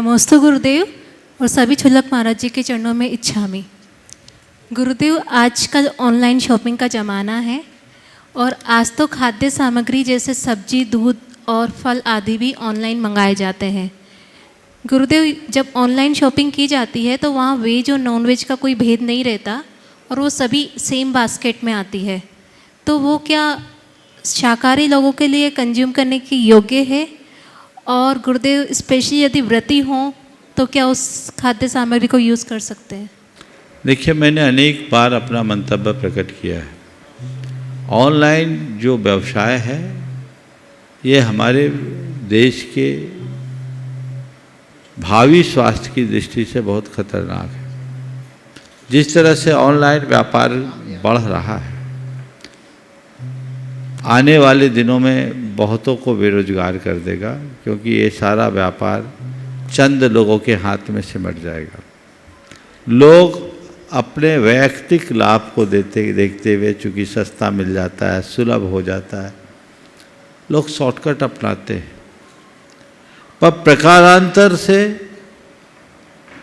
नमोस्तु गुरुदेव और सभी छुल्लक महाराज जी के चरणों में इच्छामि। गुरुदेव, आजकल ऑनलाइन शॉपिंग का ज़माना है और आज तो खाद्य सामग्री जैसे सब्जी, दूध और फल आदि भी ऑनलाइन मंगाए जाते हैं। गुरुदेव, जब ऑनलाइन शॉपिंग की जाती है तो वहाँ वेज और नॉन वेज का कोई भेद नहीं रहता और वो सभी सेम बास्केट में आती है, तो वो क्या शाकाहारी लोगों के लिए कंज्यूम करने की योग्य है? और गुरुदेव, स्पेशली यदि व्रती हों तो क्या उस खाद्य सामग्री को यूज़ कर सकते हैं? देखिए, मैंने अनेक बार अपना मंतव्य प्रकट किया है। ऑनलाइन जो व्यवसाय है ये हमारे देश के भावी स्वास्थ्य की दृष्टि से बहुत खतरनाक है। जिस तरह से ऑनलाइन व्यापार बढ़ रहा है, आने वाले दिनों में बहुतों को बेरोजगार कर देगा, क्योंकि ये सारा व्यापार चंद लोगों के हाथ में सिमट जाएगा। लोग अपने वैयक्तिक लाभ को देखते हुए, चूँकि सस्ता मिल जाता है, सुलभ हो जाता है, लोग शॉर्टकट अपनाते हैं, पर प्रकारांतर से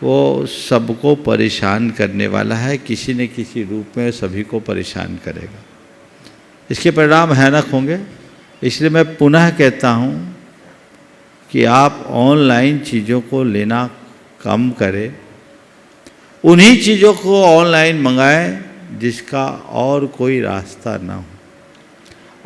वो सबको परेशान करने वाला है। किसी न किसी रूप में सभी को परेशान करेगा। इसके परिणाम भयानक होंगे। इसलिए मैं पुनः कहता हूँ कि आप ऑनलाइन चीज़ों को लेना कम करें, उन्हीं चीज़ों को ऑनलाइन मंगाएं जिसका और कोई रास्ता ना हो।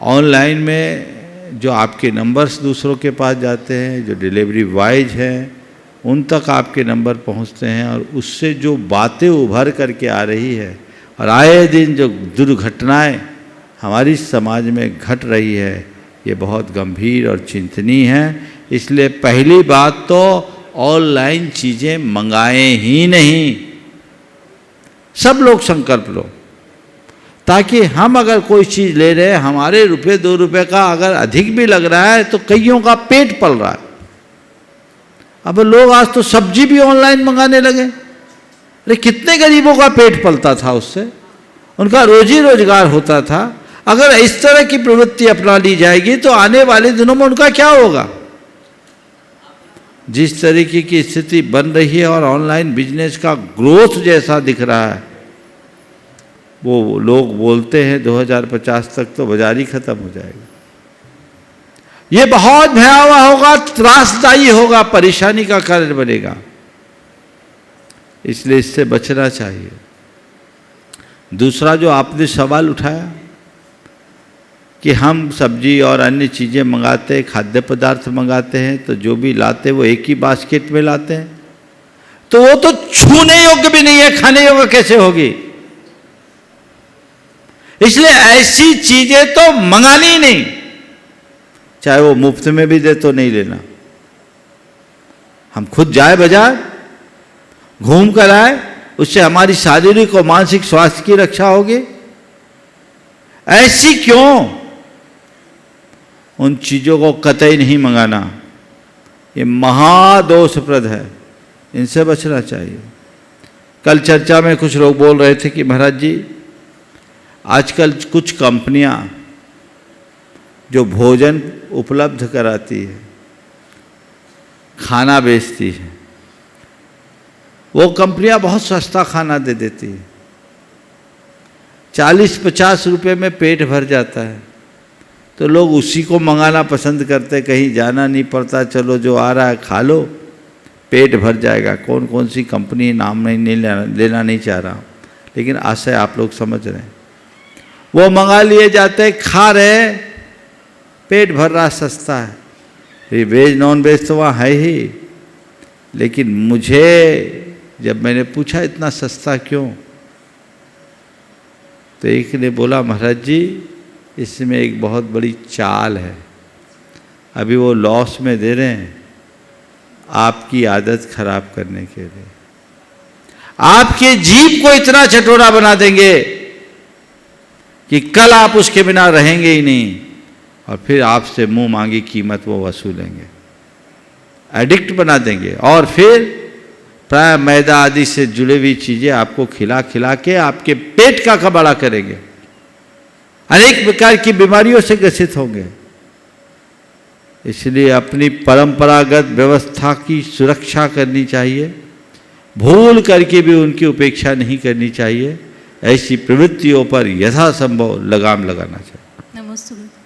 ऑनलाइन में जो आपके नंबर्स दूसरों के पास जाते हैं, जो डिलीवरी बॉयज हैं, उन तक आपके नंबर पहुंचते हैं और उससे जो बातें उभर करके आ रही है और आए दिन जो दुर्घटनाएं हमारी समाज में घट रही है, ये बहुत गंभीर और चिंतनीय है। इसलिए पहली बात तो ऑनलाइन चीज़ें मंगाएं ही नहीं। सब लोग संकल्प लो, ताकि हम अगर कोई चीज़ ले रहे हैं, हमारे रुपये 2 रुपये का अगर अधिक भी लग रहा है तो कईयों का पेट पल रहा है। अब लोग आज तो सब्जी भी ऑनलाइन मंगाने लगे। अरे कितने गरीबों का पेट पलता था, उससे उनका रोजी रोजगार होता था। अगर इस तरह की प्रवृत्ति अपना ली जाएगी तो आने वाले दिनों में उनका क्या होगा? जिस तरीके की स्थिति बन रही है और ऑनलाइन बिजनेस का ग्रोथ जैसा दिख रहा है, वो लोग बोलते हैं 2050 तक तो बाजार ही खत्म हो जाएगा। ये बहुत भयावह होगा, त्रासदायी होगा, परेशानी का कारण बनेगा। इसलिए इससे बचना चाहिए। दूसरा जो आपने सवाल उठाया कि हम सब्जी और अन्य चीज़ें मंगाते, खाद्य पदार्थ मंगाते हैं, तो जो भी लाते वो एक ही बास्केट में लाते हैं, तो वो तो छूने योग्य भी नहीं है, खाने योग्य कैसे होगी? इसलिए ऐसी चीज़ें तो मंगानी ही नहीं, चाहे वो मुफ्त में भी दे तो नहीं लेना। हम खुद जाए बाजार, घूम कर आए, उससे हमारी शारीरिक और मानसिक स्वास्थ्य की रक्षा होगी। ऐसी क्यों? उन चीज़ों को कतई नहीं मंगाना, ये महादोषप्रद है, इनसे बचना चाहिए। कल चर्चा में कुछ लोग बोल रहे थे कि महाराज जी, आजकल कुछ कंपनियां जो भोजन उपलब्ध कराती है, खाना बेचती है, वो कंपनियां बहुत सस्ता खाना दे देती है। 40-50 रुपये में पेट भर जाता है, तो लोग उसी को मंगाना पसंद करते। कहीं जाना नहीं पड़ता, चलो जो आ रहा है खा लो, पेट भर जाएगा। कौन कौन सी कंपनी, नाम नहीं लेना नहीं चाह रहा, लेकिन आशय आप लोग समझ रहे हैं। वो मंगा लिए जाते, खा रहे, पेट भर रहा, सस्ता है। ये वेज नॉन वेज तो वहाँ है ही, लेकिन मुझे जब मैंने पूछा इतना सस्ता क्यों, तो एक ने बोला, महाराज जी इसमें एक बहुत बड़ी चाल है। अभी वो लॉस में दे रहे हैं आपकी आदत खराब करने के लिए। आपके जीभ को इतना चटोरा बना देंगे कि कल आप उसके बिना रहेंगे ही नहीं, और फिर आपसे मुंह मांगी कीमत वो वसूलेंगे, एडिक्ट बना देंगे, और फिर प्राय मैदा आदि से जुड़ी हुई चीज़ें आपको खिला खिला के आपके पेट का कबाड़ा करेंगे, अनेक प्रकार की बीमारियों से ग्रसित होंगे। इसलिए अपनी परंपरागत व्यवस्था की सुरक्षा करनी चाहिए, भूल करके भी उनकी उपेक्षा नहीं करनी चाहिए। ऐसी प्रवृत्तियों पर यथासंभव लगाम लगाना चाहिए। नमस्ते।